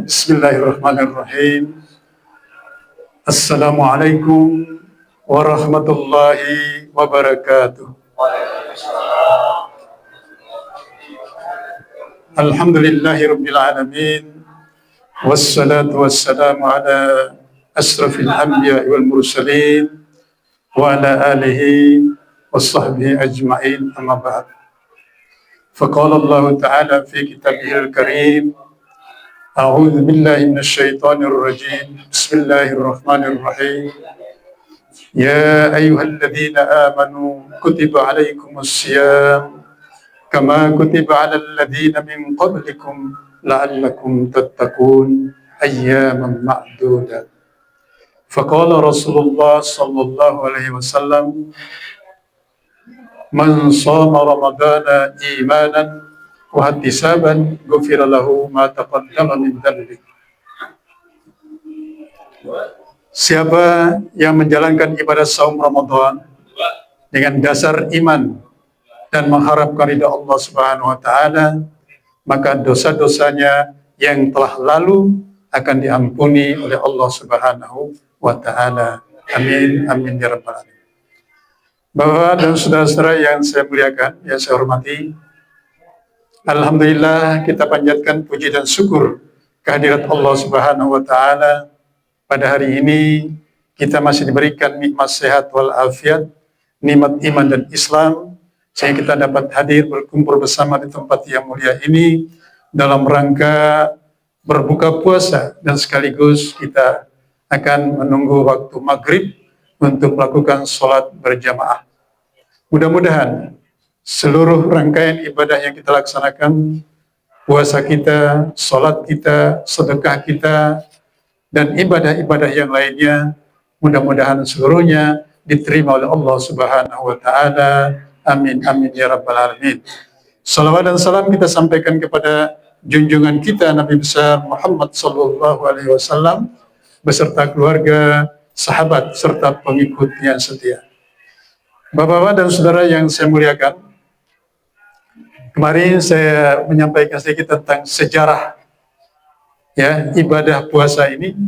Bismillahirrahmanirrahim. Assalamualaikum warahmatullahi wabarakatuh. Alhamdulillahirabbil alamin. Wassalatu wassalamu ala asrafil anbiya'i wal mursalin wa ala alihi washabbihi ajma'in, amma ba'd. Faqala Allah ta'ala fi kitabihil karim, a'udzu billahi minasyaitonir rajim. Bismillahirrahmanirrahim. Ya ayyuhalladzina amanu kutiba alaikumus syiyam kama kutiba alal ladzina min qablikum la'allakum tattaqun ayyaman ma'dudat. Faqala Rasulullah sallallahu alaihi wasallam, man shoma ramadana imanan wa ihtisaban ghufira lahu ma taqaddama min dhanbi. Siapa yang menjalankan ibadah saum Ramadan dengan dasar iman dan mengharapkan ridha Allah Subhanahu wa taala, maka dosa-dosanya yang telah lalu akan diampuni oleh Allah Subhanahu wa taala. Amin amin ya rabbal alamin. Bapak dan saudara-saudara yang saya muliakan, yang saya hormati, alhamdulillah kita panjatkan puji dan syukur kehadirat Allah Subhanahu wa taala. Pada hari ini kita masih diberikan nikmat sehat wal afiat, nikmat iman dan Islam, sehingga kita dapat hadir berkumpul bersama di tempat yang mulia ini dalam rangka berbuka puasa, dan sekaligus kita akan menunggu waktu maghrib untuk melakukan sholat berjamaah. Mudah-mudahan seluruh rangkaian ibadah yang kita laksanakan, puasa kita, sholat kita, sedekah kita, dan ibadah-ibadah yang lainnya, mudah-mudahan seluruhnya diterima oleh Allah Subhanahu wa taala. Amin amin ya rabbal alamin. Salawat dan salam kita sampaikan kepada junjungan kita Nabi besar Muhammad sallallahu alaihi wasallam beserta keluarga, sahabat serta pengikutnya setia. Bapak-bapak dan saudara yang saya muliakan, kemarin saya menyampaikan sedikit tentang sejarah ibadah puasa ini,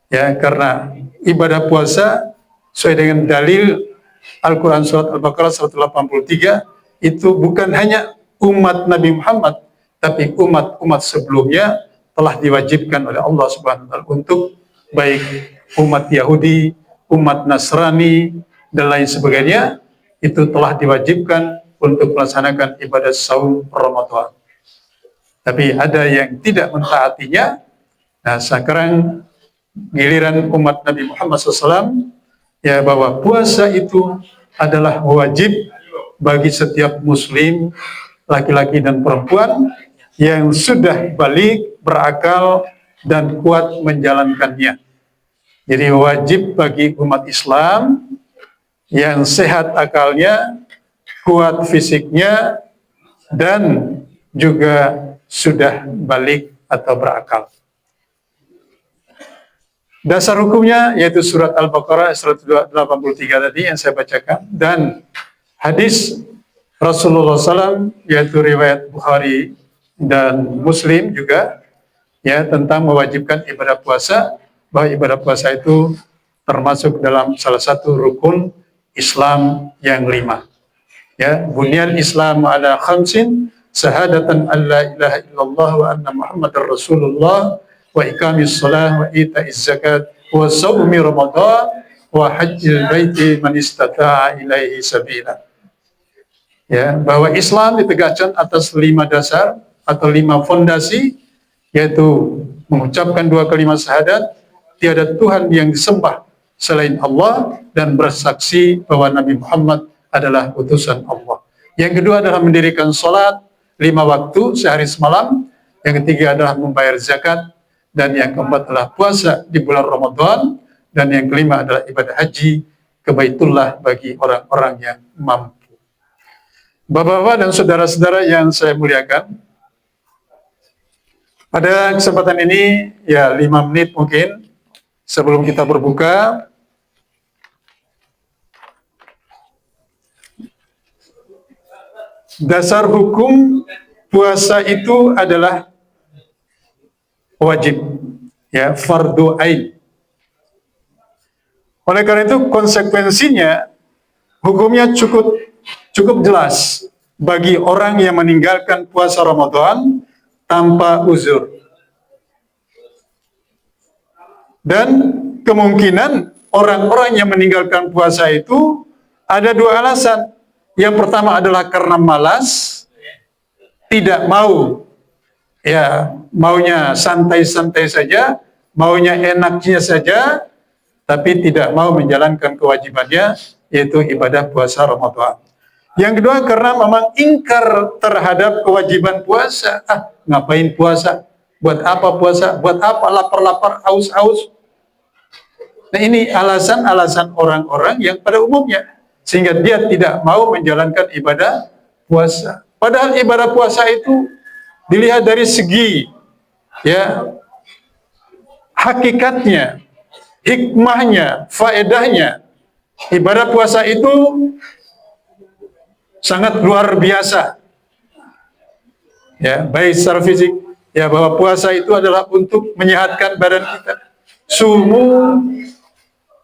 karena ibadah puasa sesuai dengan dalil Al-Quran surat Al-Baqarah 183 itu bukan hanya umat Nabi Muhammad, tapi umat-umat sebelumnya telah diwajibkan oleh Allah Subhanahu wa taala untuk baik umat Yahudi, umat Nasrani dan lain sebagainya, itu telah diwajibkan untuk melaksanakan ibadah saum Ramadan. Tapi ada yang tidak mentaatinya. Nah, sekarang giliran umat Nabi Muhammad SAW, bahwa puasa itu adalah wajib bagi setiap muslim, laki-laki dan perempuan yang sudah balik, berakal, dan kuat menjalankannya. Jadi wajib bagi umat Islam yang sehat akalnya, kuat fisiknya, dan juga sudah balik atau berakal. Dasar hukumnya yaitu surat Al-Baqarah 183 tadi yang saya bacakan, dan hadis Rasulullah SAW yaitu riwayat Bukhari dan Muslim juga, tentang mewajibkan ibadah puasa, bahwa ibadah puasa itu termasuk dalam salah satu rukun Islam yang 5. Bunyal Islam ala khamsin, syahadatan an la ilaha illallah wa anna Muhammadar Rasulullah, wa iqamis shalah wa ita'iz zakat wa shaumi Ramadan wa hajjil baiti man istata'a ilaihi sabila. Bahwa Islam ditegakkan atas 5 dasar atau 5 fondasi, yaitu mengucapkan 2 kalimat syahadat, tiada Tuhan yang disembah selain Allah, dan bersaksi bahwa Nabi Muhammad adalah utusan Allah. Yang kedua adalah mendirikan sholat 5 waktu sehari semalam. Yang ketiga adalah membayar zakat, dan yang keempat adalah puasa di bulan Ramadan, dan yang kelima adalah ibadah haji ke Baitullah bagi orang-orang yang mampu. Bapak-bapak dan saudara-saudara yang saya muliakan, pada kesempatan ini 5 menit mungkin sebelum kita berbuka, dasar hukum puasa itu adalah wajib, ya, fardu ain. Oleh karena itu konsekuensinya hukumnya cukup jelas bagi orang yang meninggalkan puasa Ramadan tanpa uzur. Dan kemungkinan orang-orang yang meninggalkan puasa itu ada dua alasan. Yang pertama adalah karena malas, tidak mau, ya, maunya santai-santai saja, maunya enaknya saja, tapi tidak mau menjalankan kewajibannya, yaitu ibadah puasa Ramadan. Yang kedua karena memang ingkar terhadap kewajiban puasa. Ngapain puasa? Buat apa puasa? Buat apa lapar-lapar, haus-haus? Nah, ini alasan-alasan orang-orang yang pada umumnya, sehingga dia tidak mau menjalankan ibadah puasa. Padahal ibadah puasa itu dilihat dari segi, ya, hakikatnya, hikmahnya, faedahnya. Ibadah puasa itu sangat luar biasa, ya, baik secara fisik, ya, bahwa puasa itu adalah untuk menyehatkan badan kita. Sumu,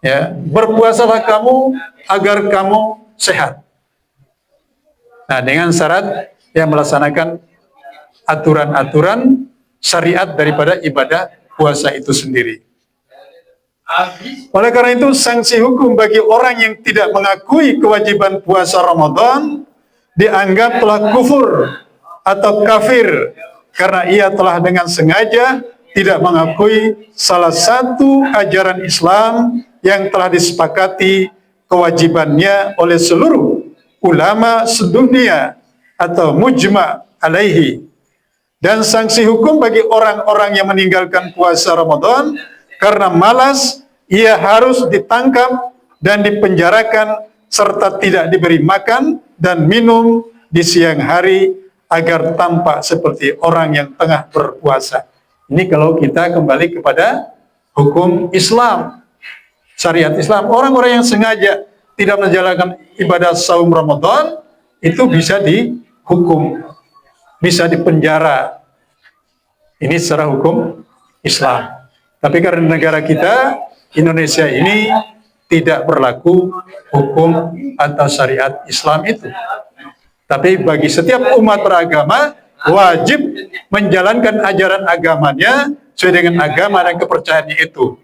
ya, berpuasalah kamu agar kamu sehat. Nah, dengan syarat yang melaksanakan aturan-aturan syariat daripada ibadah puasa itu sendiri. Oleh karena itu, sanksi hukum bagi orang yang tidak mengakui kewajiban puasa Ramadan dianggap telah kufur atau kafir karena ia telah dengan sengaja tidak mengakui salah satu ajaran Islam yang telah disepakati kewajibannya oleh seluruh ulama sedunia atau mujma' alaihi. Dan sanksi hukum bagi orang-orang yang meninggalkan puasa Ramadan karena malas, ia harus ditangkap dan dipenjarakan serta tidak diberi makan dan minum di siang hari agar tampak seperti orang yang tengah berpuasa. Ini kalau kita kembali kepada hukum Islam, syariat Islam. Orang-orang yang sengaja tidak menjalankan ibadah saum Ramadan itu bisa dihukum, bisa dipenjara. Ini secara hukum Islam. Tapi karena negara kita, Indonesia ini, tidak berlaku hukum atau syariat Islam itu. Tapi bagi setiap umat beragama, wajib menjalankan ajaran agamanya sesuai dengan agama dan kepercayaannya itu.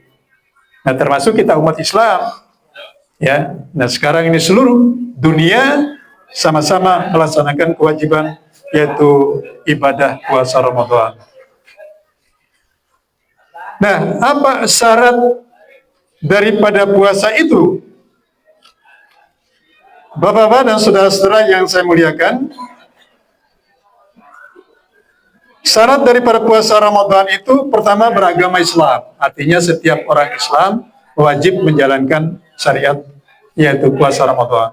Nah, termasuk kita umat Islam. Ya, nah sekarang ini seluruh dunia sama-sama melaksanakan kewajiban, yaitu ibadah puasa Ramadan. Nah, apa syarat daripada puasa itu? Bapak-bapak dan saudara-saudara yang saya muliakan, syarat daripada puasa Ramadan itu pertama beragama Islam. Artinya setiap orang Islam wajib menjalankan syariat, yaitu puasa Ramadan.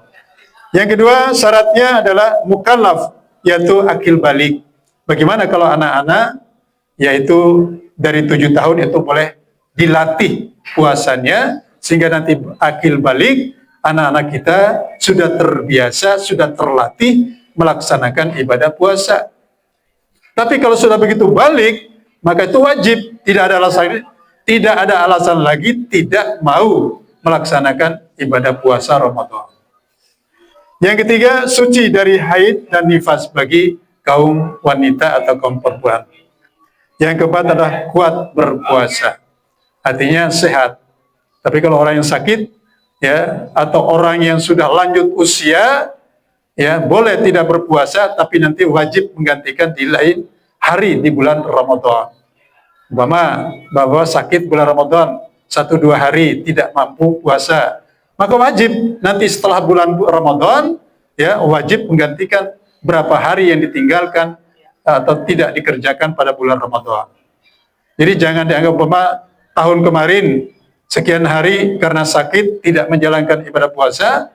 Yang kedua syaratnya adalah mukallaf, yaitu akil balik. Bagaimana kalau anak-anak, yaitu dari 7 tahun itu boleh dilatih puasanya, sehingga nanti akil balik, anak-anak kita sudah terbiasa, sudah terlatih melaksanakan ibadah puasa. Tapi kalau sudah begitu balik, maka itu wajib, tidak ada alasan lagi tidak mau melaksanakan ibadah puasa Ramadan. Yang ketiga, suci dari haid dan nifas bagi kaum wanita atau kaum perempuan. Yang keempat adalah kuat berpuasa, artinya sehat. Tapi kalau orang yang sakit, ya, atau orang yang sudah lanjut usia, ya, boleh tidak berpuasa, tapi nanti wajib menggantikan di lain hari di bulan Ramadan. Bahwa sakit bulan Ramadan 1-2 hari tidak mampu puasa, maka wajib nanti setelah bulan Ramadan, ya, wajib menggantikan berapa hari yang ditinggalkan atau tidak dikerjakan pada bulan Ramadan. Jadi jangan dianggap tahun kemarin sekian hari karena sakit tidak menjalankan ibadah puasa.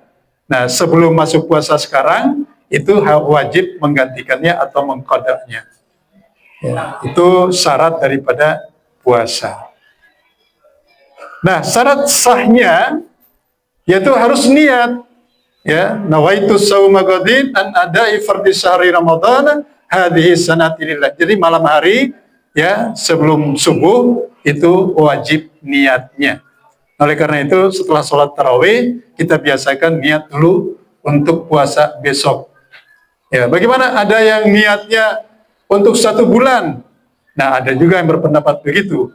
Nah, sebelum masuk puasa sekarang itu wajib menggantikannya atau mengqadanya. Ya, itu syarat daripada puasa. Nah, syarat sahnya yaitu harus niat. Ya, nawaitu shauma ghadin an ada'i fardhi syahri Ramadan hadhihi sanati lillah. Jadi malam hari, ya sebelum subuh itu wajib niatnya. Oleh karena itu setelah sholat tarawih kita biasakan niat dulu untuk puasa besok. Ya, bagaimana ada yang niatnya untuk 1 bulan? Nah, ada juga yang berpendapat begitu.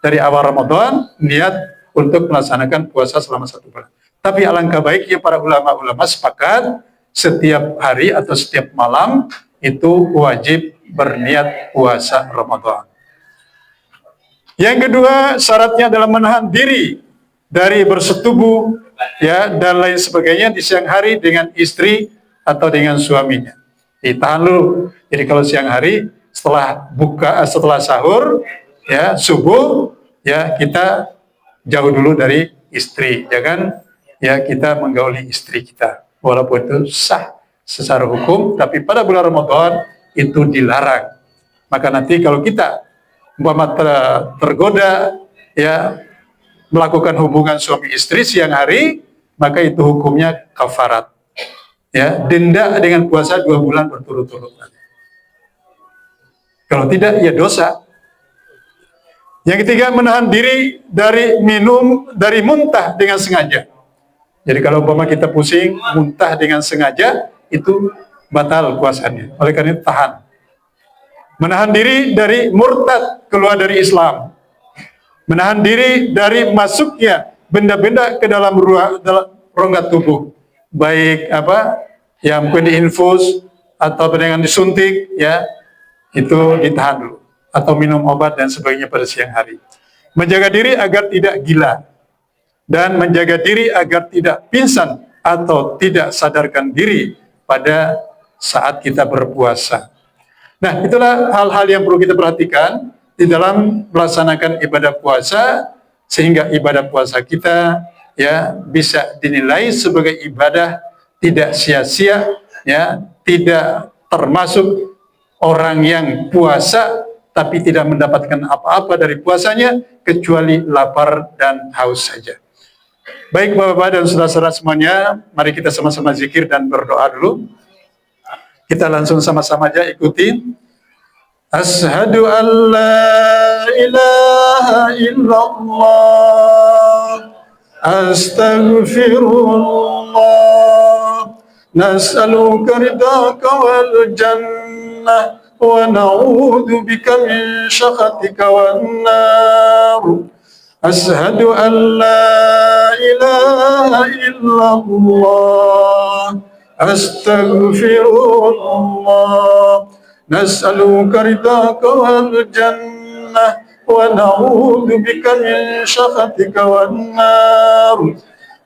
Dari awal Ramadan niat untuk melaksanakan puasa selama 1 bulan. Tapi alangkah baiknya para ulama-ulama sepakat setiap hari atau setiap malam itu wajib berniat puasa Ramadan. Yang kedua, syaratnya adalah menahan diri dari bersetubuh ya dan lain sebagainya di siang hari dengan istri atau dengan suaminya. Ditahan dulu. Jadi kalau siang hari setelah sahur ya subuh ya kita jauh dulu dari istri, jangan ya kita menggauli istri kita. Walaupun itu sah secara hukum, tapi pada bulan Ramadan itu dilarang. Maka nanti kalau kita tergoda ya melakukan hubungan suami istri siang hari, maka itu hukumnya kafarat. Ya, denda dengan puasa 2 bulan berturut-turut. Kalau tidak, ya dosa. Yang ketiga, menahan diri dari muntah dengan sengaja. Jadi kalau umpama kita pusing, muntah dengan sengaja, itu batal puasanya. Oleh karena itu tahan. Menahan diri dari murtad, keluar dari Islam. Menahan diri dari masuknya benda-benda ke dalam rongga tubuh. Baik yang mungkin diinfus atau dengan disuntik, ya itu ditahan dulu. Atau minum obat dan sebagainya pada siang hari. Menjaga diri agar tidak gila. Dan menjaga diri agar tidak pingsan atau tidak sadarkan diri pada saat kita berpuasa. Nah, itulah hal-hal yang perlu kita perhatikan di dalam melaksanakan ibadah puasa, sehingga ibadah puasa kita ya bisa dinilai sebagai ibadah tidak sia-sia, ya tidak termasuk orang yang puasa tapi tidak mendapatkan apa-apa dari puasanya kecuali lapar dan haus saja. Baik Bapak-bapak dan saudara-saudara semuanya, mari kita sama-sama zikir dan berdoa dulu. Kita langsung sama-sama aja ikutin. Asyhadu an la ilaha illallah, astaghfirullah, nas'aluka ridhaka wal jannah wa na'udzu bika min syakhatika wan nar. Asyhadu an la ilaha illallah, astaghfirullah, nas'aluka ridhaka wal jannah wa na'udzu bika min syakhatika wan nar.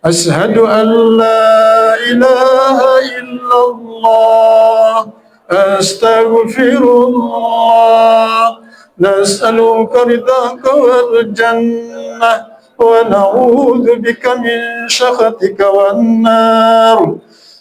Asyhadu an la ilaha illallah, astaghfirullah, nas'aluka ridhaka wal jannah wa na'udzu bika min syakhatika wan nar.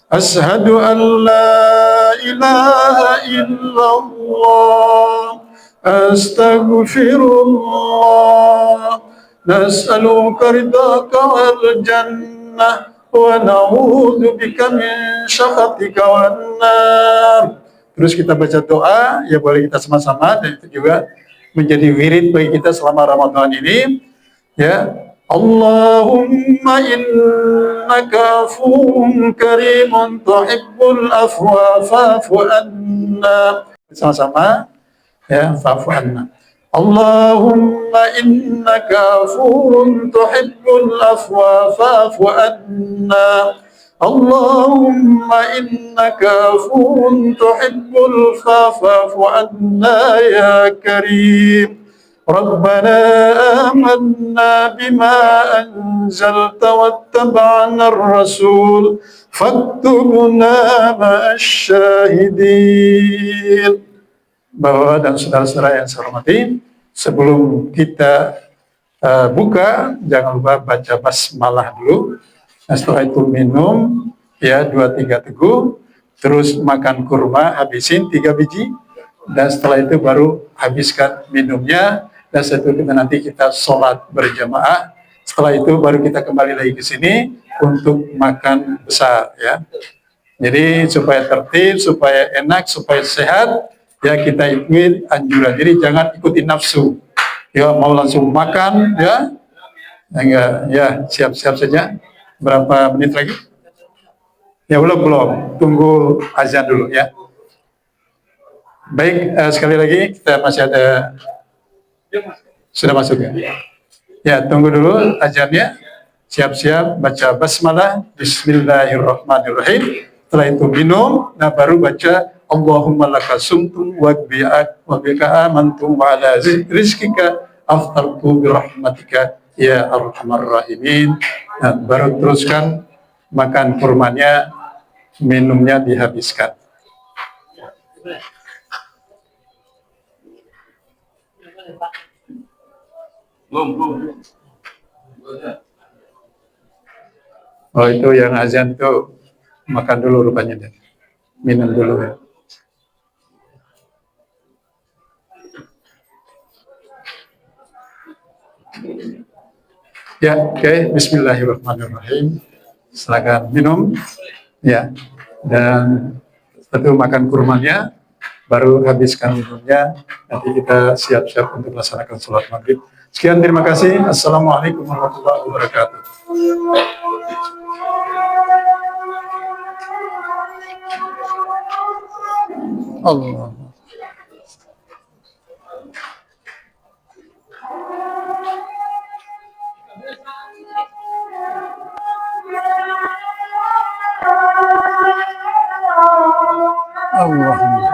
Asyhadu an la ilaha illallah, astaghfirullah, nas'aluka ridhaka wal jannah wa na'udzu bika min syakhatika wan nar. Terus kita baca doa, ya boleh kita sama-sama, dan itu juga menjadi wirid bagi kita selama Ramadan ini. Ya, Allahumma innaka afuwwun karimun tuhibbul afwa fa'fu anna. Sama-sama, ya, fa'fu anna. Allahumma innaka afuwwun tuhibbul afwa fa'fu anna. Allahumma innaka afuwwun tuhibbul fa'fu anna ya karim. Rabbana amanna bima anzalta wattaba'na ar-rasul faktubna ma'asy syahidin. Bapak dan saudara-saudara yang saya hormati, sebelum kita buka, jangan lupa baca basmalah dulu. Nah, setelah itu minum ya 2-3 teguk, terus makan kurma, habisin 3 biji, dan setelah itu baru habiskan minumnya, dan setelah itu nanti kita sholat berjamaah. Setelah itu baru kita kembali lagi ke sini untuk makan besar, ya. Jadi supaya tertib, supaya enak, supaya sehat, ya kita ikuti anjuran. Jadi jangan ikuti nafsu. Ya mau langsung makan ya, enggak ya siap-siap saja. Berapa menit lagi? Ya belum. Tunggu azan dulu ya. Baik, sekali lagi kita masih ada, sudah masuk ya? Ya, tunggu dulu azannya. Siap-siap baca basmalah, bismillahirrahmanirrahim. Setelah itu minum, nah baru baca Allahumma laka sumtu wa bika amantu wa ala rizkika aftartu birahmatika ya arhamar rahimin. Nah, baru teruskan makan kurmanya, minumnya dihabiskan. Oh itu yang azan itu makan dulu rupanya deh. Minum dulu ya. Ya, oke. Bismillahirrahmanirrahim. Silakan minum. Ya, dan tentu makan kurmanya, baru habiskan minumnya. Nanti kita siap-siap untuk melaksanakan sholat maghrib. Sekian, terima kasih. Assalamualaikum warahmatullahi wabarakatuh. Allah. Allahumma